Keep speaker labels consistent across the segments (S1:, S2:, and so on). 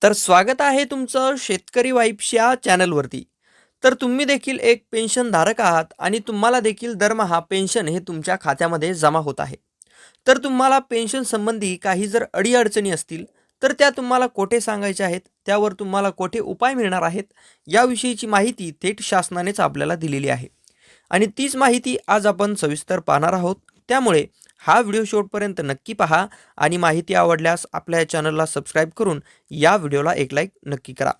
S1: तर स्वागत आहे तुमचं शेतकरी वाईब्स या चॅनलवरती. तर तुम्ही देखील एक पेन्शनधारक आहात आणि तुम्हाला देखील दरमहा पेन्शन हे तुमच्या खात्यामध्ये जमा होत आहे. तर तुम्हाला पेन्शन संबंधी काही जर अडी-अडचणी असतील, तर त्या तुम्हाला कोठे सांगायच्या आहेत, त्यावर तुम्हाला कोठे उपाय मिळणार आहेत, याविषयीची माहिती थेट शासनानेच आपल्याला दिलेली आहे. आणि तीच माहिती आज आपण सविस्तर पाहणार आहोत. त्यामुळे हा व्हिडिओ शेवटपर्यंत नक्की पहा आणि माहिती आवडल्यास आपल्या चॅनलला सबस्क्राईब करून या व्हिडिओला एक लाईक नक्की करा.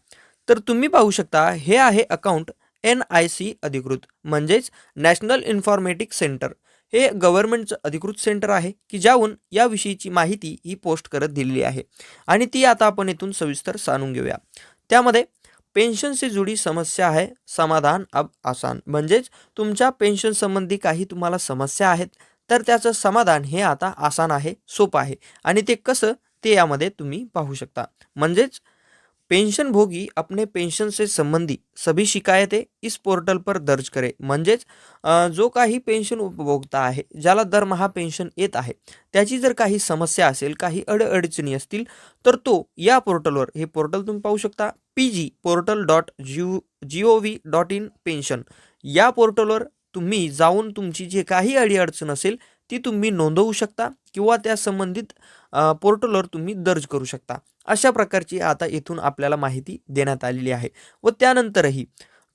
S1: तर तुम्ही पाहू शकता हे आहे अकाउंट NIC अधिकृत म्हणजेच नॅशनल इन्फॉर्मेटिक सेंटर. हे गव्हर्नमेंटचं अधिकृत सेंटर आहे की ज्याहून याविषयीची माहिती ही पोस्ट करत दिलेली आहे आणि ती आता आपण इथून सविस्तर जाणून घेऊया. त्यामध्ये पेन्शन से जुडी समस्या है समाधान अब आसान म्हणजेच तुमच्या पेन्शन संबंधी काही तुम्हाला समस्या आहेत तर त्याचं समाधान हे आता आसान आहे, सोपं आहे आणि ते कसं ते यामध्ये तुम्ही पाहू शकता. म्हणजेच पेंशनभोगी अपने पेंशन से संबंधी सभी शिकायतें इस पोर्टल पर दर्ज करे. म्हणजेच जो काही पेन्शन उपभोक्ता आहे, ज्याला दरमहा पेन्शन येत आहे, त्याची जर काही समस्या असेल, काही अडचणी असतील, तर तो या पोर्टलवर, हे पोर्टल तुम्ही पाहू शकता pgportal.gov.in पेन्शन या पोर्टलवर तुम्ही जाऊन तुमची जे काही अडचण असेल ती तुम्ही नोंदवू शकता किंवा त्या संबंधित पोर्टलवर तुम्ही दर्ज करू शकता. अशा प्रकारची आता इथून आपल्याला माहिती देण्यात आलेली आहे. व त्यानंतरही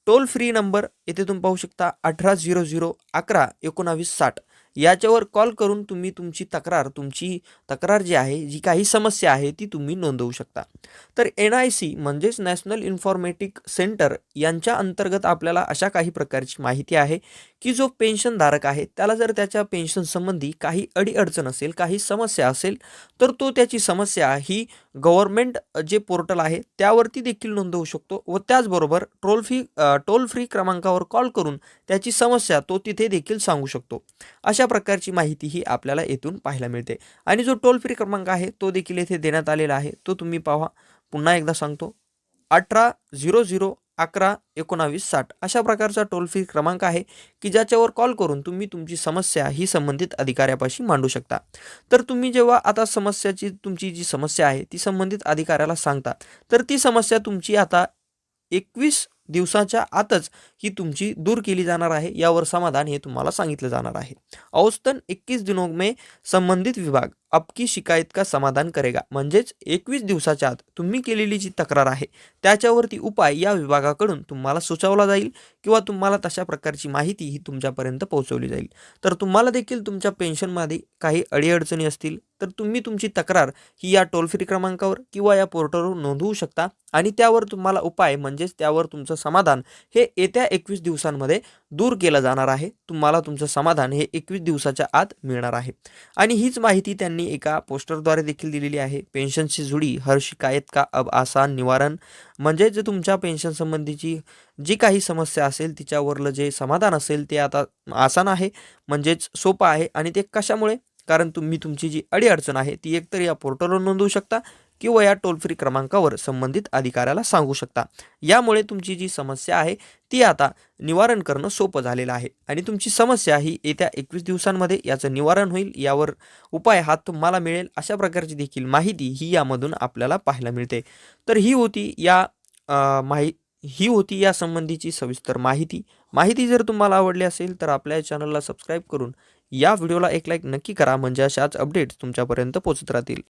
S1: टोल फ्री नंबर येथे तुम्ही पाहू शकता 1800 11 1960 याच्यावर कॉल करून तुम्ही तुमची तक्रार जी आहे, जी काही समस्या आहे ती तुम्ही नोंदवू शकता. तर NIC म्हणजेच नॅशनल इन्फॉर्मेटिक सेंटर यांच्या अंतर्गत आपल्याला अशा काही प्रकारची माहिती आहे की जो पेन्शनधारक आहे त्याला जर त्याच्या पेन्शन संबंधी काही अडीअडचण असेल, काही समस्या असेल, तर तो त्याची समस्या ही गव्हर्नमेंट जे पोर्टल आहे त्यावरती देखील नोंदवू शकतो व त्याचबरोबर टोल फ्री क्रमांकावर कॉल करून त्याची समस्या तो तिथे देखील सांगू शकतो. अशा प्रकारची माहिती ही आपल्याला येथून पाहायला मिळते आणि जो टोल फ्री क्रमांक आहे तो देखील येथे देण्यात आलेला आहे. तो तुम्ही पहा, पुन्हा एकदा सांगतो, 1800 11 1960 अशा प्रकारचा टोल फ्री क्रमांक आहे की ज्याच्यावर कॉल करून तुम्ही तुमची समस्या ही संबंधित अधिकाऱ्यापाशी मांडू शकता. तर तुम्ही जेव्हा आता तुमची जी समस्या आहे ती संबंधित अधिकाऱ्याला सांगता, तर ती समस्या तुमची आता 21 दिवसाच्या आतच ही तुमची दूर केली जाणार आहे. यावर समाधान हे तुम्हाला सांगितलं जाणार आहे. औसतन 21 दिनों में संबंधित विभाग आपकी शिकायत का समाधान करेगा. म्हणजेच 21 दिवसाच्या आत तुम्ही केलेली जी तक्रार आहे त्याच्यावरती उपाय या विभागाकडून तुम्हाला सुचवला जाईल किंवा तुम्हाला तशा प्रकारची माहिती ही तुमच्यापर्यंत पोहोचवली जाईल. तर तुम्हाला देखील तुमच्या पेन्शनमध्ये काही अडीअडचणी असतील तर तुम्ही तुमची तक्रार ही या टोल फ्री क्रमांकावर किंवा या पोर्टलवर नोंदवू शकता आणि त्यावर तुम्हाला उपाय म्हणजेच त्यावर तुमचं समाधान हे येत्या 21 दिवसांमध्ये दूर केलं जाणार आहे. तुम्हाला तुमचं समाधान हे 21 दिवसाच्या आत मिळणार आहे. आणि हीच माहिती त्यांनी एका पोस्टरद्वारे देखील दिलेली आहे. पेन्शनशी जुडी हर शिकायत का अब आसान निवारण. म्हणजे जे तुमच्या पेन्शन संबंधीची जी काही समस्या असेल तिच्यावरलं जे समाधान असेल ते आता आसान आहे, म्हणजेच सोपं आहे. आणि ते कशामुळे? कारण तुम्ही तुमची जी अडीअडचण आहे ती एकतर या पोर्टलवर नोंदवू शकता किंवा या टोल फ्री क्रमांकावर संबंधित अधिकाऱ्याला सांगू शकता. यामुळे तुमची जी समस्या आहे ती आता निवारण करणं सोपं झालेलं आहे आणि तुमची समस्या ही येत्या 21 दिवसांमध्ये याचं निवारण होईल, यावर उपाय हा तुम्हाला मिळेल. अशा प्रकारची देखील माहिती ही यामधून आपल्याला पाहायला मिळते. तर ही होती या संबंधीची सविस्तर माहिती. माहिती जर तुम्हाला आवडली असेल तर आपल्या चॅनलला सबस्क्राईब करून या व्हिडिओला एक लाईक नक्की करा, म्हणजे अशाच अपडेट्स तुमच्यापर्यंत पोहोचत राहतील.